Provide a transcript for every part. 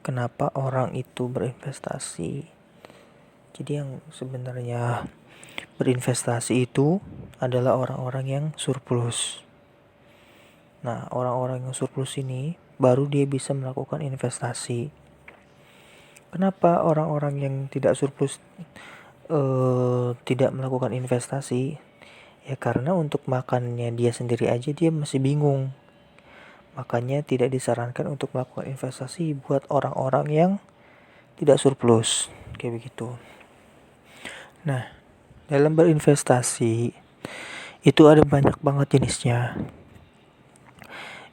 kenapa orang itu berinvestasi. Jadi yang sebenarnya berinvestasi itu adalah orang-orang yang surplus. Nah, orang-orang yang surplus ini baru dia bisa melakukan investasi. Kenapa orang-orang yang tidak surplus tidak melakukan investasi? Ya karena untuk makannya dia sendiri aja dia masih bingung. Makanya tidak disarankan untuk melakukan investasi buat orang-orang yang tidak surplus. Kayak begitu. Nah, dalam berinvestasi itu ada banyak banget jenisnya.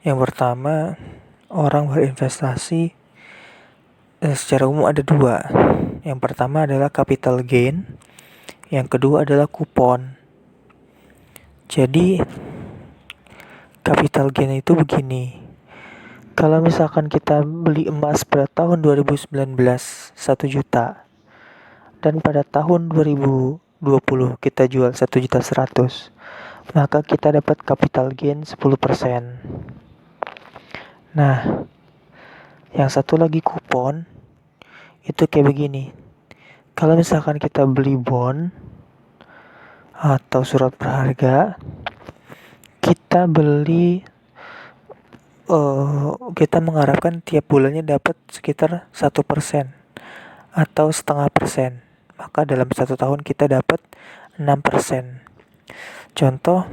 Yang pertama, orang berinvestasi secara umum ada dua. Yang pertama adalah capital gain. Yang kedua adalah kupon. Jadi capital gain itu begini. Kalau misalkan kita beli emas pada tahun 2019 1 juta dan pada tahun 2020 kita jual 1.100.000, maka kita dapat capital gain 10%. Nah, yang satu lagi kupon itu kayak begini. Kalau misalkan kita beli bond atau surat berharga, kita beli kita mengharapkan tiap bulannya dapat sekitar 1% atau 0,5%. Maka dalam 1 tahun kita dapat 6%. Contoh,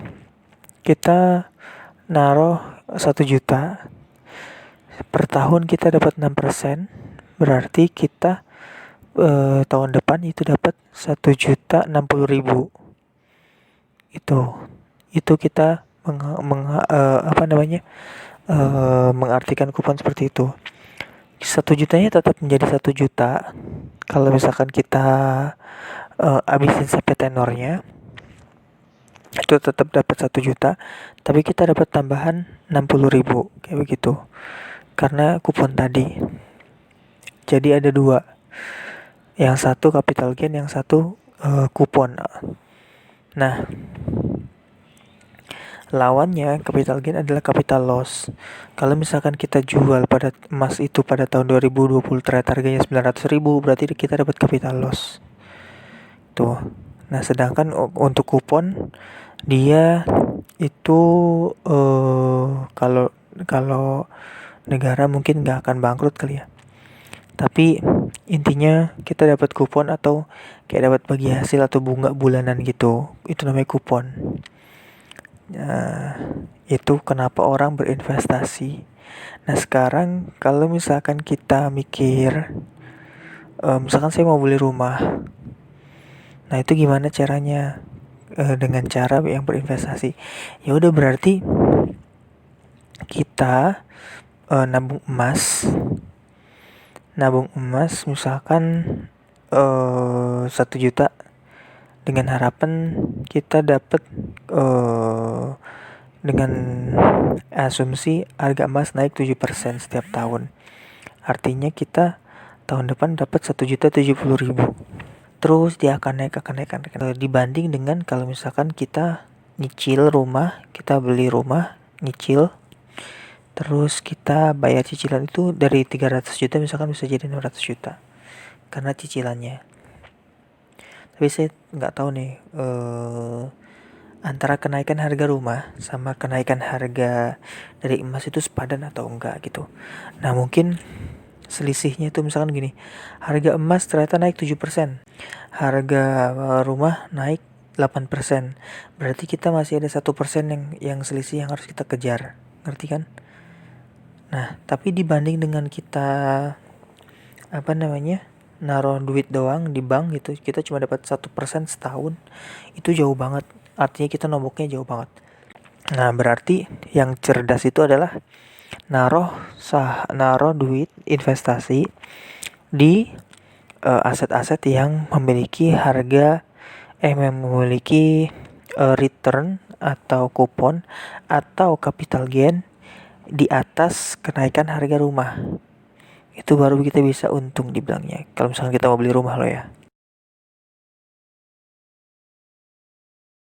kita naruh 1 juta, per tahun kita dapat 6%, berarti kita tahun depan itu dapat 1.060.000. Itu kita mengartikan kupon seperti itu. 1 jutanya tetap menjadi 1 juta kalau misalkan kita habisin sampai tenornya, itu tetap dapat 1 juta, tapi kita dapat tambahan 60.000 kayak begitu karena kupon tadi. Jadi ada dua, yang satu capital gain, yang satu kupon. Nah, lawannya capital gain adalah capital loss. Kalau misalkan kita jual pada emas itu pada tahun 2020 ternyata harganya 900.000, berarti kita dapat capital loss. Tuh. Nah, sedangkan untuk kupon dia itu kalau negara mungkin nggak akan bangkrut kali ya. Tapi intinya kita dapat kupon atau kayak dapat bagi hasil atau bunga bulanan gitu. Itu namanya kupon. Nah, itu kenapa orang berinvestasi. Nah, sekarang kalau misalkan kita mikir, misalkan saya mau beli rumah. Nah, itu gimana caranya? Dengan cara yang berinvestasi. Ya udah, berarti kita nabung emas misalkan 1 juta dengan harapan kita dapat dengan asumsi harga emas naik 7% setiap tahun. Artinya kita tahun depan dapat 1.070.000. Terus dia akan naik. Dibanding dengan kalau misalkan kita nyicil rumah, kita beli rumah nyicil, terus kita bayar cicilan itu dari 300 juta misalkan bisa jadi 600 juta karena cicilannya. Tapi saya nggak tahu nih antara kenaikan harga rumah sama kenaikan harga dari emas itu sepadan atau enggak gitu. Nah, mungkin selisihnya itu misalkan gini, harga emas ternyata naik 7%, harga rumah naik 8%, berarti kita masih ada 1% yang selisih yang harus kita kejar, ngerti kan? Nah, tapi dibanding dengan kita naruh duit doang di bank gitu, kita cuma dapat 1% setahun, itu jauh banget. Artinya kita nomboknya jauh banget. Nah, berarti yang cerdas itu adalah naruh duit investasi di aset-aset yang memiliki return atau kupon atau capital gain di atas kenaikan harga rumah. Itu baru kita bisa untung di banknya. Kalau misalnya kita mau beli rumah lo ya.